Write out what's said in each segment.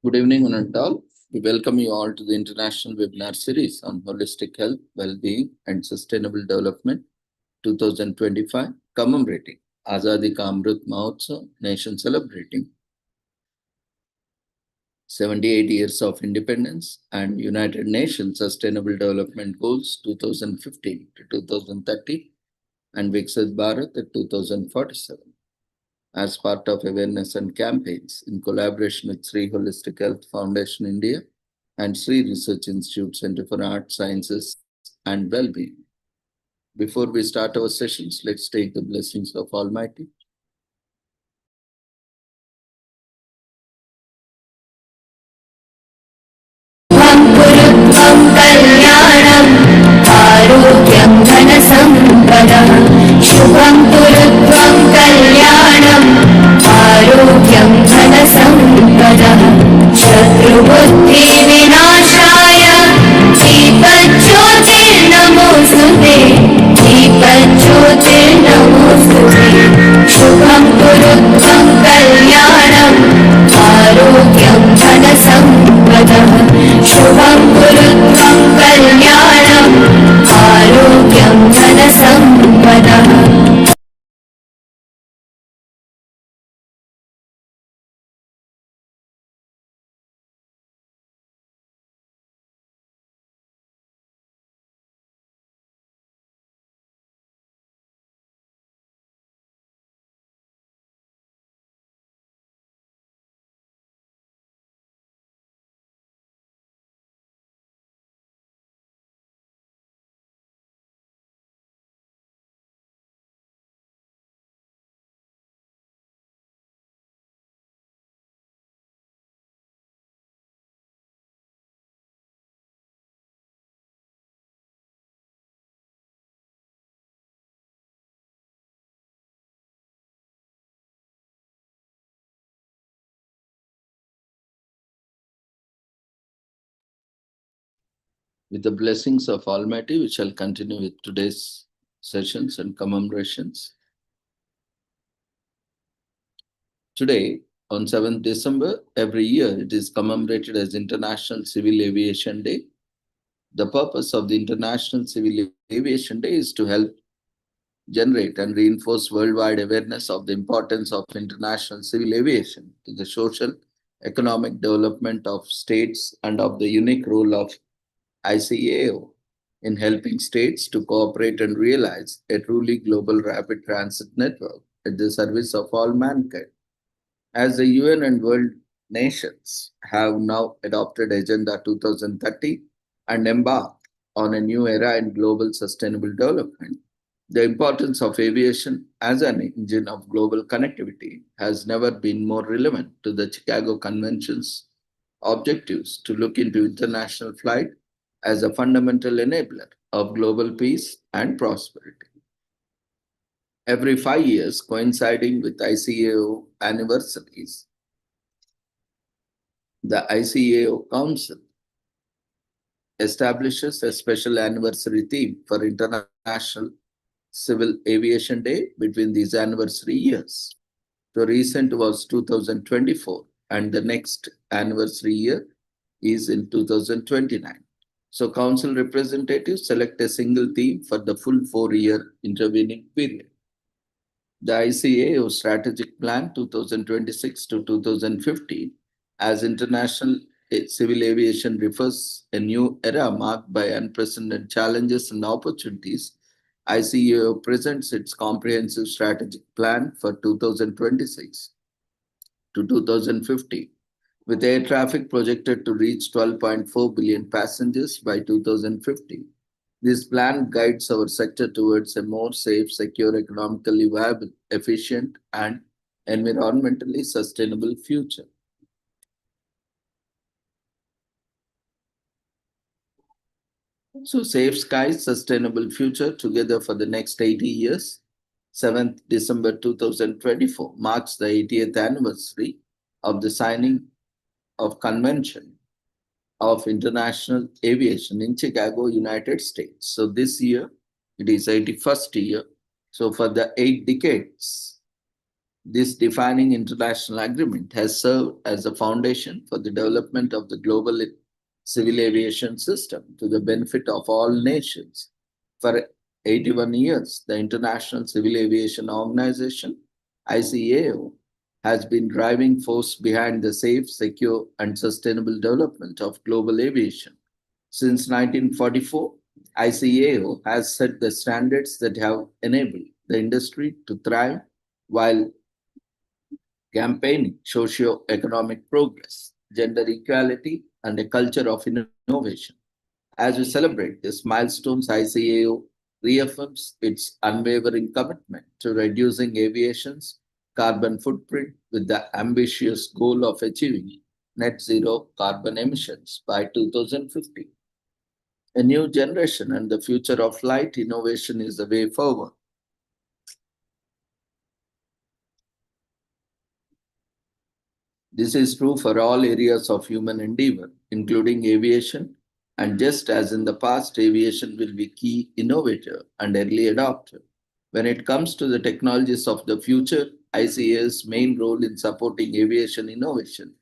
Good evening, one and all. We welcome you all to the international webinar series on holistic health, well-being, and sustainable development 2025, commemorating Azadi Ka Amrit Mahotsav, nation celebrating 78 years of independence and United Nations Sustainable Development Goals 2015 to 2030 and Viksit Bharat at 2047. As part of awareness and campaigns in collaboration with Sri Holistic Health Foundation India and Sri Research Institute Center for Art, Sciences and Well-being. Before we start our sessions, let's take the blessings of Almighty. गुरुत्वं कल्याणम् आरोग्यं धनसम्पदः शुभं गुरुत्वं कल्याणम् आरोग्यं धनसम्पदः शत्रुबुद्धिविनाशाय दीपज्योतिर्नमोऽस्तुते दीपज्योतिर्नमोऽस्तुते शुभं गुरुत्वं कल्याणम् आरोग्यं धनसम्पदः शुभं गुरुत्वं कल्याणम् आरोग्यं धनसम्पदः With the blessings of Almighty, we shall continue with today's sessions and commemorations. Today, on 7th December, every year it is commemorated as International Civil Aviation Day. The purpose of the International Civil Aviation Day is to help generate and reinforce worldwide awareness of the importance of international civil aviation to the social, economic development of states and of the unique role of ICAO in helping states to cooperate and realize a truly global rapid transit network at the service of all mankind. As the UN and world nations have now adopted Agenda 2030 and embarked on a new era in global sustainable development, the importance of aviation as an engine of global connectivity has never been more relevant to the Chicago Convention's objectives to look into international flight as a fundamental enabler of global peace and prosperity. Every 5 years, coinciding with ICAO anniversaries, the ICAO Council establishes a special anniversary theme for International Civil Aviation Day between these anniversary years. The recent was 2024, and the next anniversary year is in 2029. So, Council representatives select a single theme for the full 4 year intervening period. The ICAO Strategic Plan 2026 to 2050 as International Civil Aviation refers a new era marked by unprecedented challenges and opportunities. ICAO presents its comprehensive strategic plan for 2026 to 2050, with air traffic projected to reach 12.4 billion passengers by 2050. This plan guides our sector towards a more safe, secure, economically viable, efficient, and environmentally sustainable future. So, Safe Skies, Sustainable Future Together for the next 80 years. 7th December 2024 marks the 80th anniversary of the signing of Convention of International Aviation in Chicago, United States. So this year, it is 81st year. So for the 8 decades, This defining international agreement has served as a foundation for the development of the global civil aviation system to the benefit of all nations. For 81 years, the International Civil Aviation Organization, ICAO, has been driving force behind the safe, secure, and sustainable development of global aviation. Since 1944, ICAO has set the standards that have enabled the industry to thrive while campaigning socio-economic progress, gender equality, and a culture of innovation. As we celebrate these milestones, ICAO reaffirms its unwavering commitment to reducing aviation's carbon footprint with the ambitious goal of achieving net zero carbon emissions by 2050. A new generation and the future of flight innovation is the way forward. This is true for all areas of human endeavor, including aviation, and just as in the past, aviation will be key innovator and early adopter. When it comes to the technologies of the future, ICA's main role in supporting aviation innovation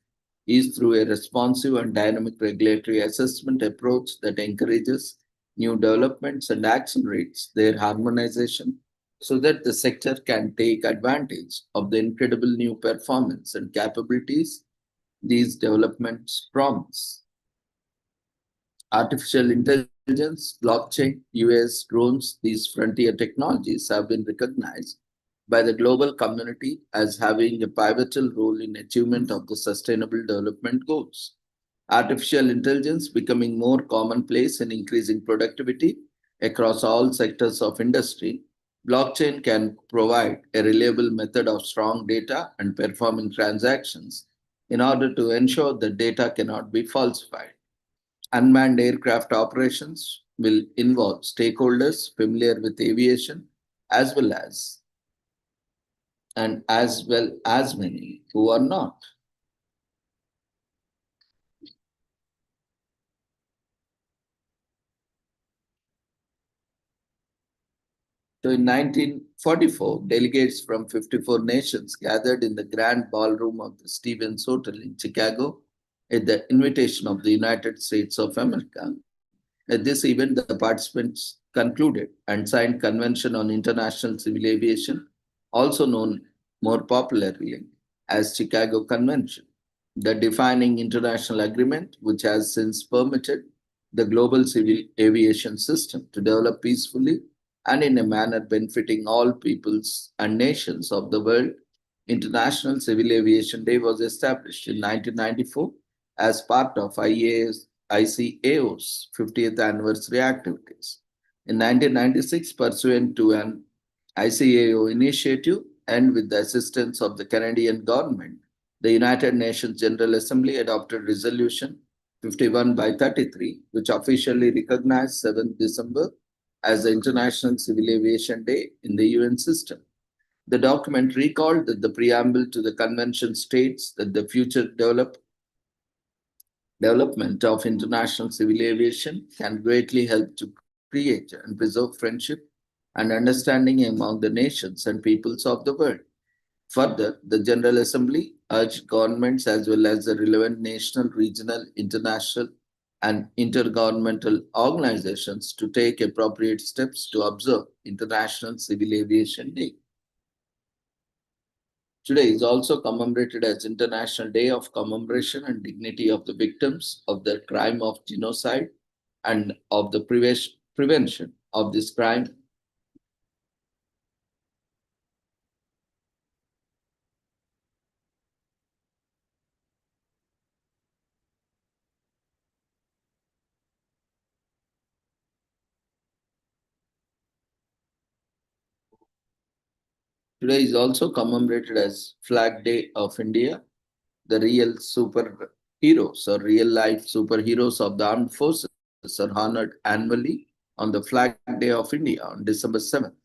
is through a responsive and dynamic regulatory assessment approach that encourages new developments and accelerates their harmonization so that the sector can take advantage of the incredible new performance and capabilities these developments promise. Artificial intelligence, blockchain, US drones, these frontier technologies have been recognized by the global community as having a pivotal role in achievement of the sustainable development goals. Artificial intelligence becoming more commonplace in increasing productivity across all sectors of industry. Blockchain can provide a reliable method of strong data and performing transactions in order to ensure that data cannot be falsified. Unmanned aircraft operations will involve stakeholders familiar with aviation as well as many who are not. So in 1944, delegates from 54 nations gathered in the grand ballroom of the Stevens Hotel in Chicago at the invitation of the United States of America. At this event, the participants concluded and signed Convention on International Civil Aviation, also known more popularly as Chicago Convention, the defining international agreement which has since permitted the global civil aviation system to develop peacefully and in a manner benefiting all peoples and nations of the world. International Civil Aviation Day was established in 1994 as part of ICAO's 50th anniversary activities. In 1996, pursuant to an ICAO initiative and with the assistance of the Canadian government, the United Nations General Assembly adopted Resolution 51 by 33, which officially recognized 7th December as the International Civil Aviation Day in the UN system. The document recalled that the preamble to the convention states that the future development of international civil aviation can greatly help to create and preserve friendship and understanding among the nations and peoples of the world. Further, the General Assembly urged governments as well as the relevant national, regional, international, and intergovernmental organizations to take appropriate steps to observe International Civil Aviation Day. Today is also commemorated as International Day of Commemoration and Dignity of the Victims of the Crime of Genocide and of the prevention of this crime. Today is also commemorated as Flag Day of India. The real superheroes or real life superheroes of the armed forces are honored annually on the Flag Day of India on December 7th.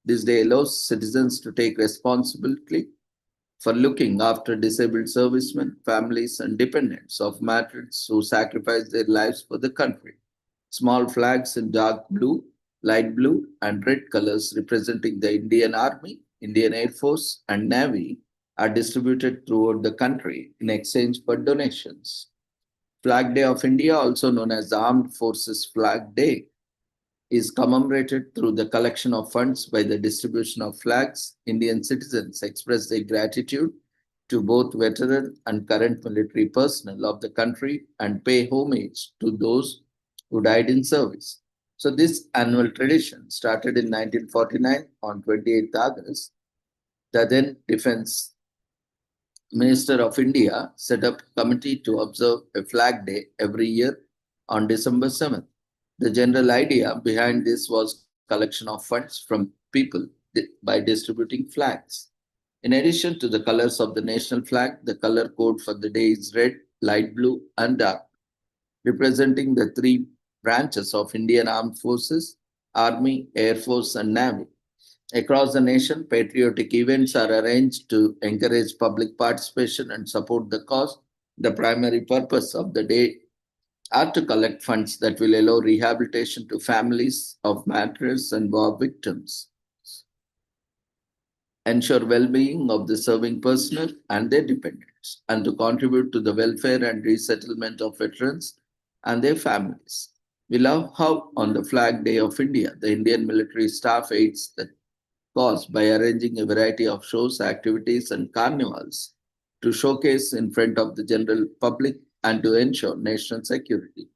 This day allows citizens to take responsibility for looking after disabled servicemen, families, and dependents of martyrs who sacrificed their lives for the country. Small flags in dark blue, light blue, and red colors representing the Indian Army, Indian Air Force, and Navy are distributed throughout the country in exchange for donations. Flag Day of India, also known as the Armed Forces Flag Day, is commemorated through the collection of funds by the distribution of flags. Indian citizens express their gratitude to both veteran and current military personnel of the country and pay homage to those who died in service. So, this annual tradition started in 1949 on 28th August. The then Defense Minister of India set up a committee to observe a flag day every year on December 7th. The general idea behind this was collection of funds from people by distributing flags. In addition to the colors of the national flag, the color code for the day is red, light blue, and dark, representing the three branches of Indian Armed Forces, Army, Air Force, and Navy. Across the nation, patriotic events are arranged to encourage public participation and support the cause. The primary purpose of the day are to collect funds that will allow rehabilitation to families of martyrs and war victims, ensure well-being of the serving personnel and their dependents, and to contribute to the welfare and resettlement of veterans and their families. We love how on the Flag Day of India, the Indian military staff aids the cause by arranging a variety of shows, activities, and carnivals to showcase in front of the general public and to ensure national security.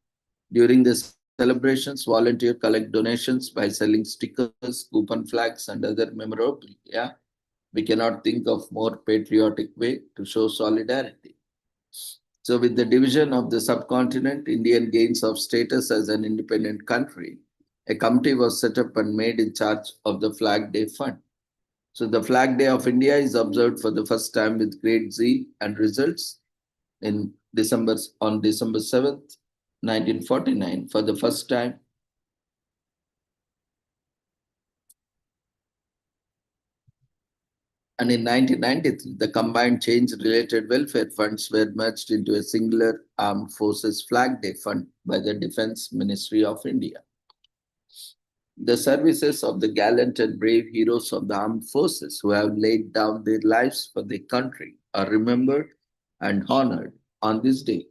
During the celebrations, volunteers collect donations by selling stickers, coupon flags, and other memorabilia. We cannot think of more patriotic way to show solidarity. So, with the division of the subcontinent, Indian gains of status as an independent country, a committee was set up and made in charge of the Flag Day Fund. So, the Flag Day of India is observed for the first time with great zeal and results in December 7th, 1949. For the first time, and in 1993, the combined change-related welfare funds were merged into a singular Armed Forces Flag Day Fund by the Defense Ministry of India. The services of the gallant and brave heroes of the armed forces who have laid down their lives for their country are remembered and honored on this day.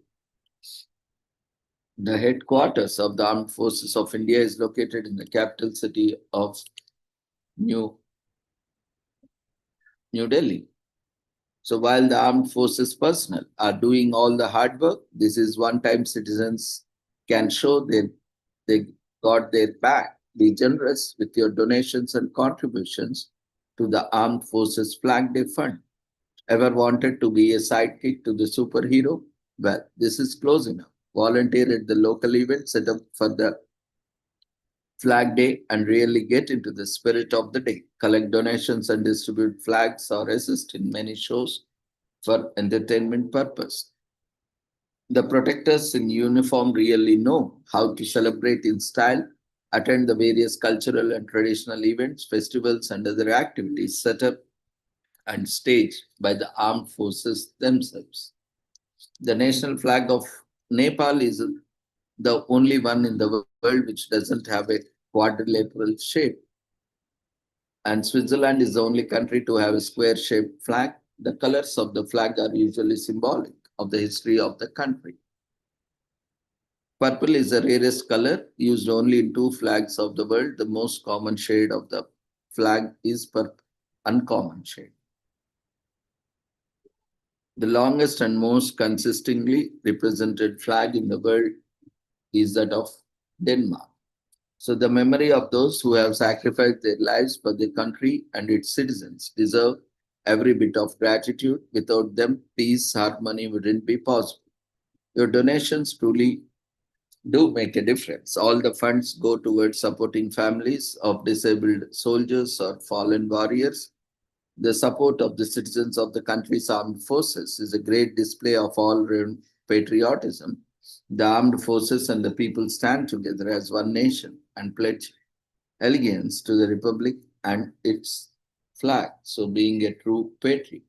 The headquarters of the Armed Forces of India is located in the capital city of New, New Delhi. So while the armed forces personnel are doing all the hard work, this is one time citizens can show that they got their back. Be generous with your donations and contributions to the Armed Forces Flag Day Fund. Ever wanted to be a sidekick to the superhero? Well, this is close enough. Volunteer at the local event set up for the Flag Day and really get into the spirit of the day. Collect donations and distribute flags or assist in many shows for entertainment purpose. The protectors in uniform really know how to celebrate in style, attend the various cultural and traditional events, festivals, and other activities set up and staged by the armed forces themselves. The national flag of Nepal is the only one in the world which doesn't have a quadrilateral shape. And Switzerland is the only country to have a square shaped flag. The colors of the flag are usually symbolic of the history of the country. Purple is the rarest color, used only in two flags of the world. The most common shade of the flag is purple, uncommon shade. The longest and most consistently represented flag in the world is that of Denmark. So the memory of those who have sacrificed their lives for their country and its citizens deserve every bit of gratitude. Without them, peace, harmony wouldn't be possible. Your donations truly do make a difference. All the funds go towards supporting families of disabled soldiers or fallen warriors. The support of the citizens of the country's armed forces is a great display of all-round patriotism. The armed forces and the people stand together as one nation and pledge allegiance to the republic and its flag. So, being a true patriot.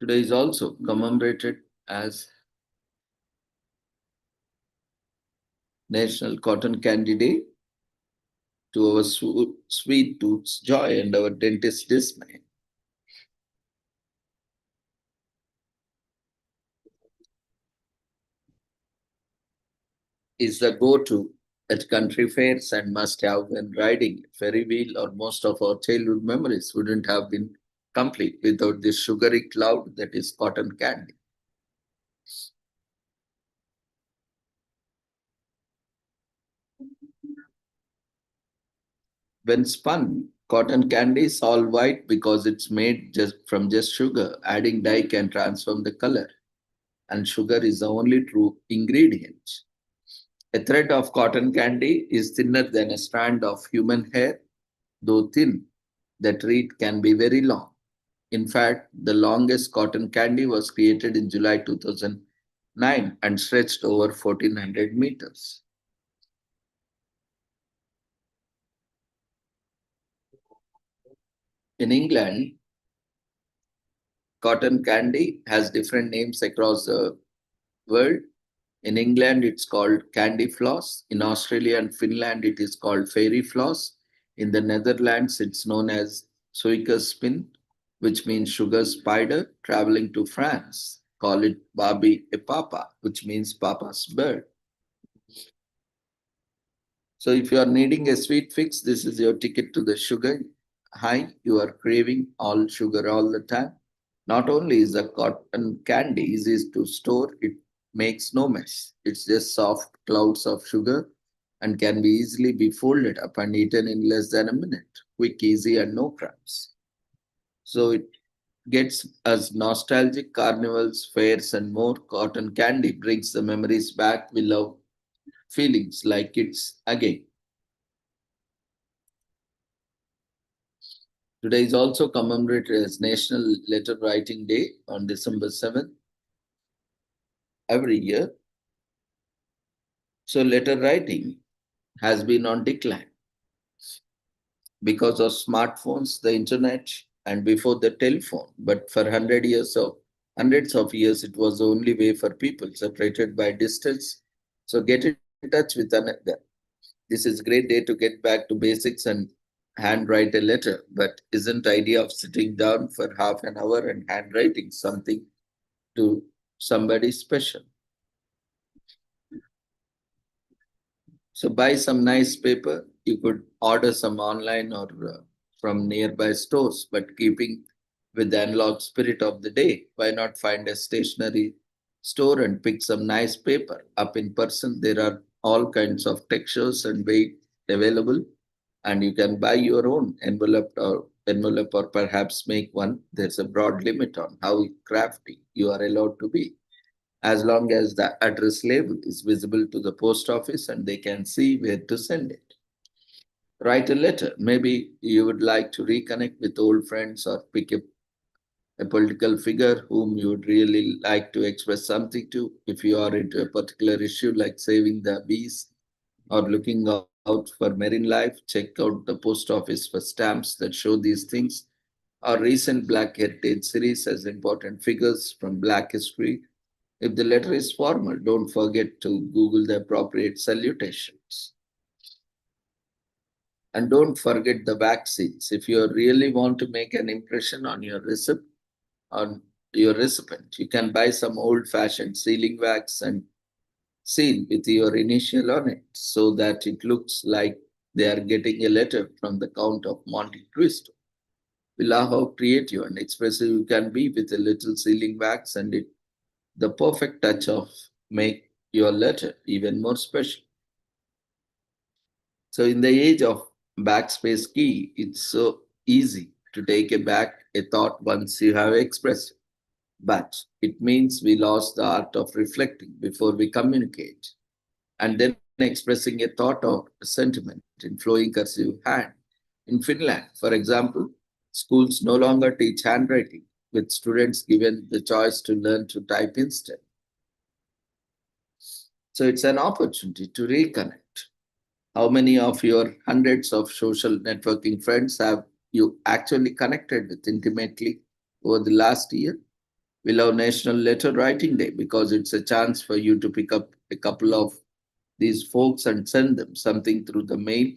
Today is also commemorated as National Cotton Candy Day, to our sweet tooth's joy and our dentist's dismay. Is the go-to at country fairs and must have when riding a ferry wheel, or most of our childhood memories wouldn't have been complete without this sugary cloud that is cotton candy. When spun, cotton candy is all white because it's made just sugar. Adding dye can transform the color, and sugar is the only true ingredient. A thread of cotton candy is thinner than a strand of human hair. Though thin, the thread can be very long. In fact, the longest cotton candy was created in July 2009 and stretched over 1400 meters. In England, cotton candy has different names across the world. In England, it's called candy floss. In Australia and Finland, it is called fairy floss. In the Netherlands, it's known as suikerspin, which means sugar spider. Traveling to France, call it Barbie e Papa, which means Papa's bird. So if you are needing a sweet fix, this is your ticket to the sugar high. You are craving all sugar all the time. Not only is the cotton candy easy to store, it makes no mess. It's just soft clouds of sugar and can be easily be folded up and eaten in less than a minute. Quick, easy, and no crumbs. So it gets us nostalgic carnivals, fairs, and more. Cotton candy brings the memories back. We love feelings like it's again. Today is also commemorated as National Letter Writing Day on December 7th every year. So letter writing has been on decline because of smartphones, the internet, and before the telephone. But for hundreds of years, it was the only way for people separated by distance. So get in touch with another. This is a great day to get back to basics and handwrite a letter. But isn't the idea of sitting down for half an hour and handwriting something to somebody special? So buy some nice paper. You could order some online or from nearby stores, but keeping with the analog spirit of the day, why not find a stationery store and pick some nice paper up in person? There are all kinds of textures and weight available, and you can buy your own envelope or perhaps make one. There's a broad limit on how crafty you are allowed to be, as long as the address label is visible to the post office and they can see where to send it. Write a letter. Maybe you would like to reconnect with old friends or pick a political figure whom you would really like to express something to. If you are into a particular issue like saving the bees or looking out for marine life, check out the post office for stamps that show these things. Our recent Black Heritage series has important figures from Black history. If the letter is formal, don't forget to Google the appropriate salutations. And don't forget the vaccines. If you really want to make an impression on your recipient, you can buy some old-fashioned sealing wax and seal with your initial on it so that it looks like they are getting a letter from the Count of Monte Cristo. We love how creative and expressive you can be with a little sealing wax, and it the perfect touch of make your letter even more special. So in the age of backspace key, it's so easy to take back a thought once you have expressed it. But it means we lost the art of reflecting before we communicate and then expressing a thought or a sentiment in flowing cursive hand. In Finland, for example, schools no longer teach handwriting, with students given the choice to learn to type instead. So it's an opportunity to reconnect. How many of your hundreds of social networking friends have you actually connected with intimately over the last year? We love National Letter Writing Day because it's a chance for you to pick up a couple of these folks and send them something through the mail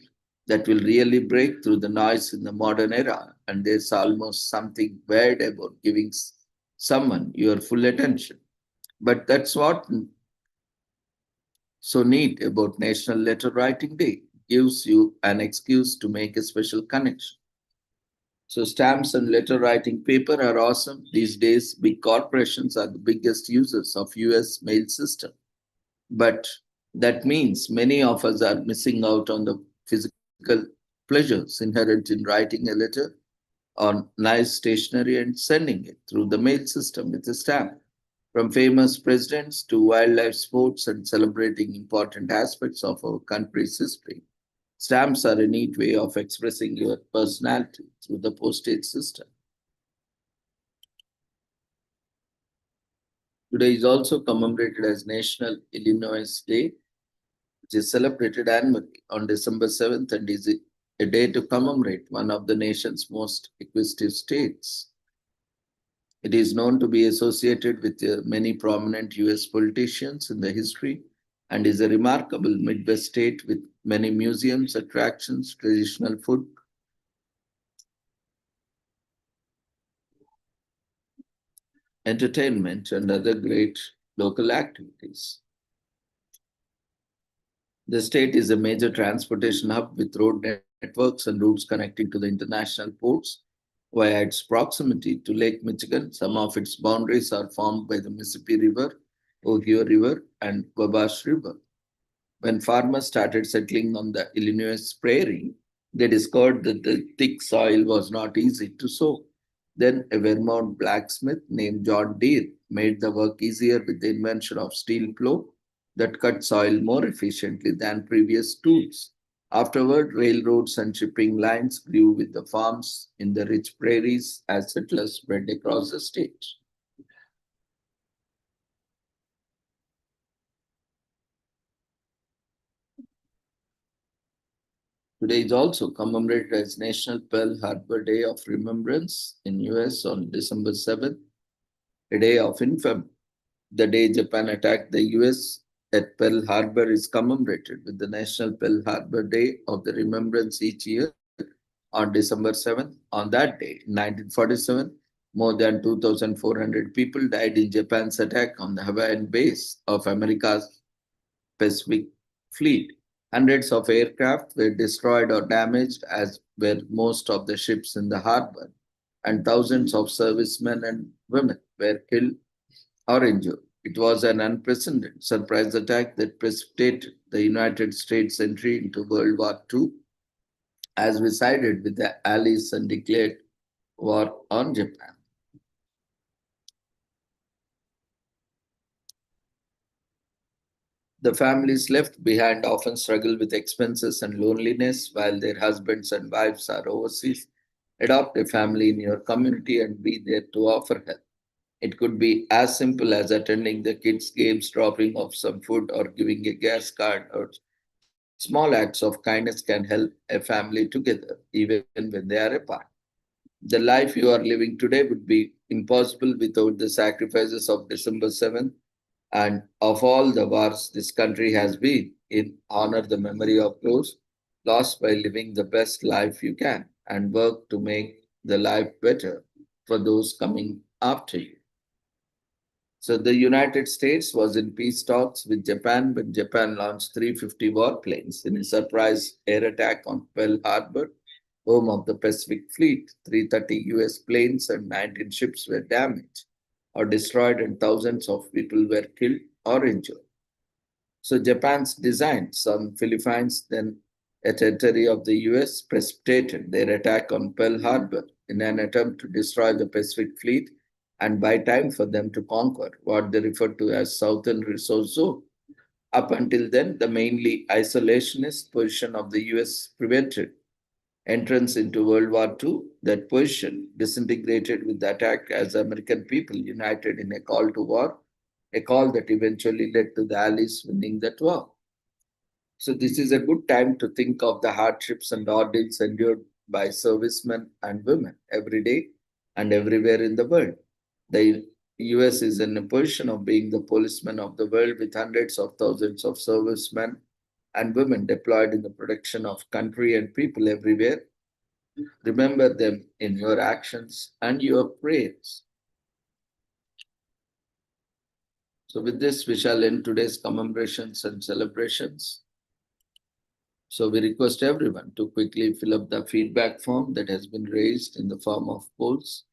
that will really break through the noise in the modern era. And there's almost something weird about giving someone your full attention. But that's what so neat about National Letter Writing Day. Gives you an excuse to make a special connection. So stamps and letter writing paper are awesome. These days, big corporations are the biggest users of US mail system. But that means many of us are missing out on the physical pleasures inherent in writing a letter on nice stationery and sending it through the mail system with a stamp. From famous presidents to wildlife sports and celebrating important aspects of our country's history, stamps are a neat way of expressing your personality through the postage system. Today is also commemorated as National Illinois Day, which is celebrated annually on December 7th and is a day to commemorate one of the nation's most acquisitive states. It is known to be associated with many prominent US politicians in the history and is a remarkable Midwest state with many museums, attractions, traditional food, entertainment, and other great local activities. The state is a major transportation hub with road networks and routes connecting to the international ports. Via its proximity to Lake Michigan, some of its boundaries are formed by the Mississippi River, Ohio River, and Wabash River. When farmers started settling on the Illinois prairie, they discovered that the thick soil was not easy to sow. Then a Vermont blacksmith named John Deere made the work easier with the invention of steel plow that cut soil more efficiently than previous tools. Afterward, railroads and shipping lines grew with the farms in the rich prairies as settlers spread across the state. Today is also commemorated as National Pearl Harbor Day of Remembrance in US on December 7th, a day of infamy. The day Japan attacked the US at Pearl Harbor is commemorated with the National Pearl Harbor Day of the Remembrance each year on December 7th. On that day, in 1947, more than 2,400 people died in Japan's attack on the Hawaiian base of America's Pacific Fleet. Hundreds of aircraft were destroyed or damaged, as were most of the ships in the harbor, and thousands of servicemen and women were killed or injured. It was an unprecedented surprise attack that precipitated the United States' entry into World War II, as we sided with the Allies and declared war on Japan. The families left behind often struggle with expenses and loneliness while their husbands and wives are overseas. Adopt a family in your community and be there to offer help. It could be as simple as attending the kids' games, dropping off some food, or giving a gas card, or small acts of kindness can help a family together, even when they are apart. The life you are living today would be impossible without the sacrifices of December 7th and of all the wars this country has been in. Honor the memory of those lost by living the best life you can and work to make the life better for those coming after you. So the United States was in peace talks with Japan when Japan launched 350 warplanes in a surprise air attack on Pearl Harbor, home of the Pacific Fleet. 330 US planes and 19 ships were damaged or destroyed, and thousands of people were killed or injured. So Japan's design, some Philippines, then a territory of the US, precipitated their attack on Pearl Harbor in an attempt to destroy the Pacific Fleet and buy time for them to conquer what they referred to as Southern Resource Zone. Up until then, the mainly isolationist position of the US prevented entrance into World War II. That position disintegrated with the attack as American people united in a call to war, a call that eventually led to the Allies winning that war. So this is a good time to think of the hardships and ordeals endured by servicemen and women every day and everywhere in the world. The US is in a position of being the policeman of the world with hundreds of thousands of servicemen and women deployed in the protection of country and people everywhere. Remember them in your actions and your prayers. So with this, we shall end today's commemorations and celebrations. So we request everyone to quickly fill up the feedback form that has been raised in the form of polls.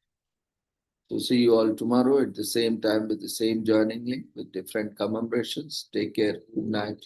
So see you all tomorrow at the same time with the same joining link with different commemorations. Take care. Good night.